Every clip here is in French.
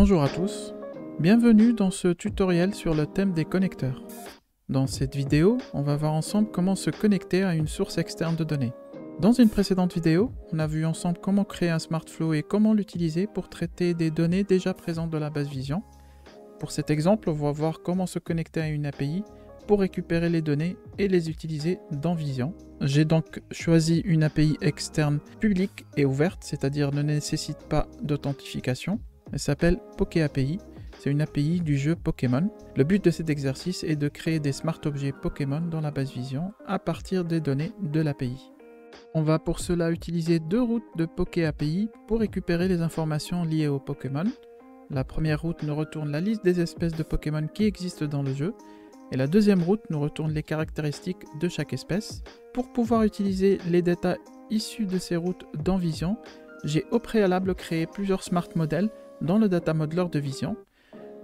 Bonjour à tous, bienvenue dans ce tutoriel sur le thème des connecteurs. Dans cette vidéo, on va voir ensemble comment se connecter à une source externe de données. Dans une précédente vidéo, on a vu ensemble comment créer un SmartFlow et comment l'utiliser pour traiter des données déjà présentes de la base Vision. Pour cet exemple, on va voir comment se connecter à une API pour récupérer les données et les utiliser dans Vision. J'ai donc choisi une API externe publique et ouverte, c'est-à-dire ne nécessite pas d'authentification. Elle s'appelle PokéAPI. C'est une API du jeu Pokémon. Le but de cet exercice est de créer des smart objets Pokémon dans la base Vision à partir des données de l'API. On va pour cela utiliser deux routes de PokéAPI pour récupérer les informations liées aux Pokémon. La première route nous retourne la liste des espèces de Pokémon qui existent dans le jeu, et la deuxième route nous retourne les caractéristiques de chaque espèce. Pour pouvoir utiliser les data issus de ces routes dans Vision, j'ai au préalable créé plusieurs smart models dans le data modeler de Vision.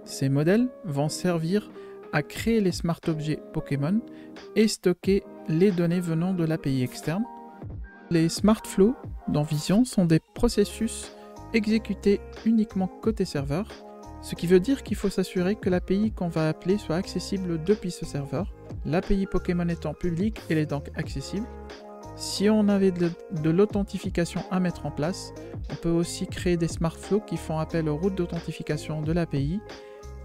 Ces modèles vont servir à créer les smart objets Pokémon et stocker les données venant de l'API externe. Les smart flows dans Vision sont des processus exécutés uniquement côté serveur, ce qui veut dire qu'il faut s'assurer que l'API qu'on va appeler soit accessible depuis ce serveur. L'API Pokémon étant publique, elle est donc accessible. Si on avait de l'authentification à mettre en place, on peut aussi créer des smart flows qui font appel aux routes d'authentification de l'API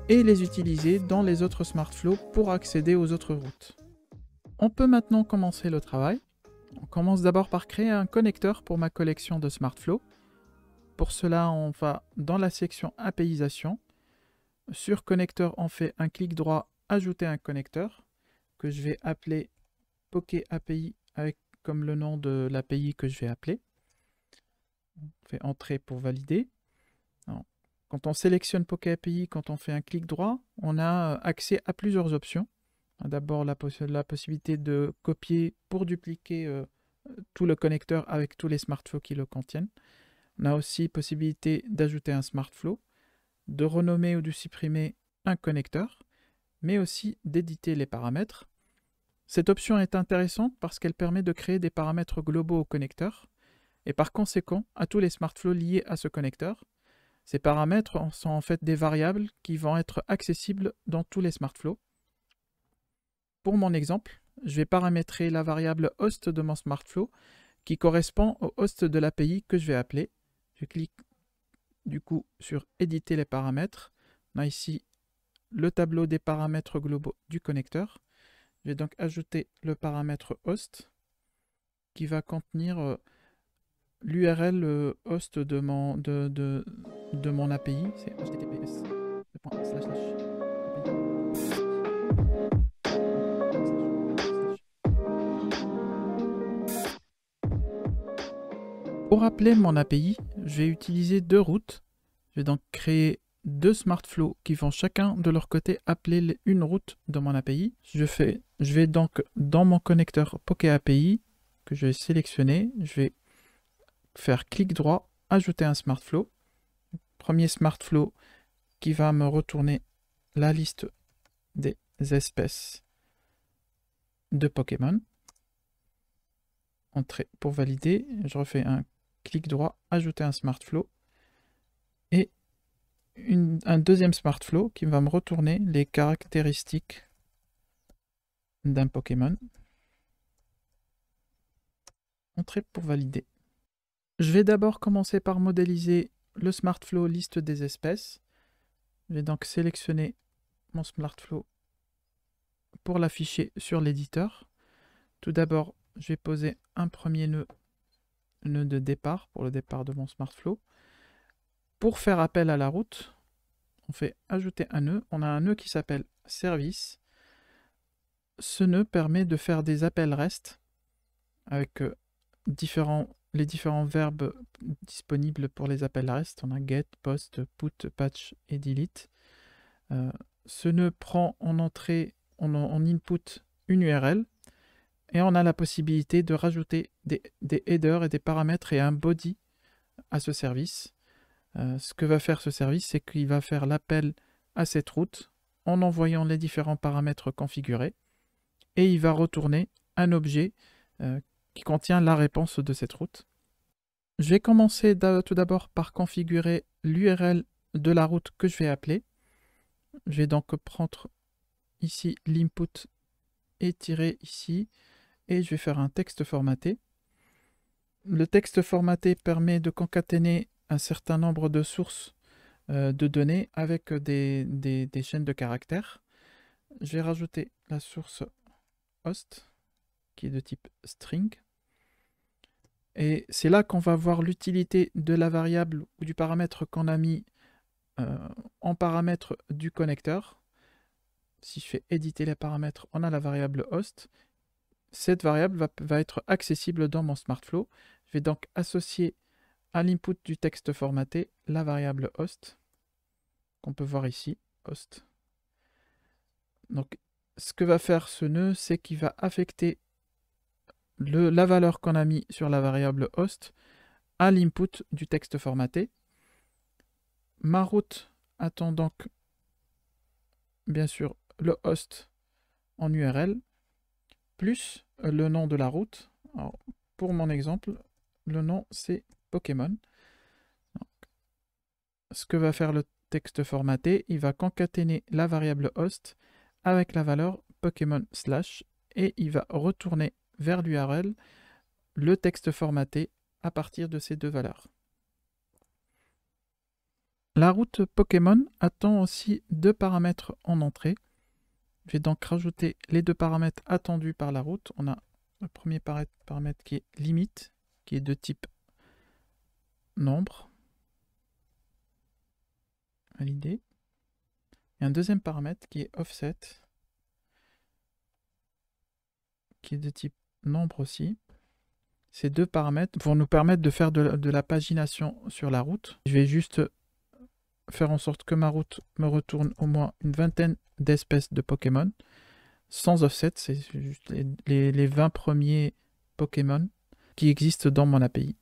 et les utiliser dans les autres smart flows pour accéder aux autres routes. On peut maintenant commencer le travail. On commence d'abord par créer un connecteur pour ma collection de smart flows. Pour cela, on va dans la section APIisation. Sur connecteur, on fait un clic droit, ajouter un connecteur que je vais appeler PokéAPI avec comme le nom de l'API que je vais appeler. On fait Entrée pour valider. Alors, quand on sélectionne PokéAPI, quand on fait un clic droit, on a accès à plusieurs options. D'abord, la possibilité de copier pour dupliquer tout le connecteur avec tous les SmartFlows qui le contiennent. On a aussi possibilité d'ajouter un SmartFlow, de renommer ou de supprimer un connecteur, mais aussi d'éditer les paramètres. Cette option est intéressante parce qu'elle permet de créer des paramètres globaux au connecteur et par conséquent à tous les SmartFlows liés à ce connecteur. Ces paramètres sont en fait des variables qui vont être accessibles dans tous les SmartFlows. Pour mon exemple, je vais paramétrer la variable host de mon SmartFlow qui correspond au host de l'API que je vais appeler. Je clique du coup sur éditer les paramètres. On a ici le tableau des paramètres globaux du connecteur. Je vais donc ajouter le paramètre host qui va contenir l'URL host de mon API. C'est https://. Pour appeler mon API, je vais utiliser deux routes. Je vais donc créer deux smart flows qui vont chacun de leur côté appeler une route de mon API. Je vais donc dans mon connecteur PokéAPI que je vais sélectionner, je vais faire clic droit, ajouter un smart flow. Premier smart flow qui va me retourner la liste des espèces de Pokémon. Entrée pour valider, je refais un clic droit, ajouter un smart flow et un deuxième smart flow qui va me retourner les caractéristiques d'un Pokémon. Entrée pour valider. Je vais d'abord commencer par modéliser le smart flow liste des espèces. Je vais donc sélectionner mon smart flow pour l'afficher sur l'éditeur. Tout d'abord, je vais poser un premier nœud de départ pour le départ de mon smart flow. Pour faire appel à la route, on fait ajouter un nœud. On a un nœud qui s'appelle service. Ce nœud permet de faire des appels REST avec les différents verbes disponibles pour les appels REST. On a get, post, put, patch et delete. Ce nœud prend en entrée, en input, une URL. Et on a la possibilité de rajouter des headers et des paramètres et un body à ce service. Ce que va faire ce service, c'est qu'il va faire l'appel à cette route en envoyant les différents paramètres configurés et il va retourner un objet qui contient la réponse de cette route. Je vais commencer tout d'abord par configurer l'URL de la route que je vais appeler. Je vais donc prendre ici l'input et tirer ici, et je vais faire un texte formaté. Le texte formaté permet de concaténer un certain nombre de sources de données avec des chaînes de caractères. Je vais rajouter la source host qui est de type string. Et c'est là qu'on va voir l'utilité de la variable ou du paramètre qu'on a mis en paramètre du connecteur. Si je fais éditer les paramètres, on a la variable host. Cette variable va être accessible dans mon SmartFlow. Je vais donc associer à l'input du texte formaté la variable host, qu'on peut voir ici, host. Donc, ce que va faire ce nœud, c'est qu'il va affecter la valeur qu'on a mis sur la variable host à l'input du texte formaté. Ma route attend donc, bien sûr, le host en URL, plus le nom de la route. Alors, pour mon exemple, le nom c'est Pokémon. Donc, ce que va faire le texte formaté, il va concaténer la variable host avec la valeur Pokémon slash et il va retourner vers l'URL le texte formaté à partir de ces deux valeurs. La route Pokémon attend aussi deux paramètres en entrée. Je vais donc rajouter les deux paramètres attendus par la route. On a le premier paramètre qui est limite, qui est de type nombre, validé. Et un deuxième paramètre qui est offset, qui est de type nombre aussi. Ces deux paramètres vont nous permettre de faire de la pagination sur la route. Je vais juste faire en sorte que ma route me retourne au moins une vingtaine d'espèces de Pokémon. Sans offset, c'est juste les 20 premiers Pokémon qui existent dans mon API.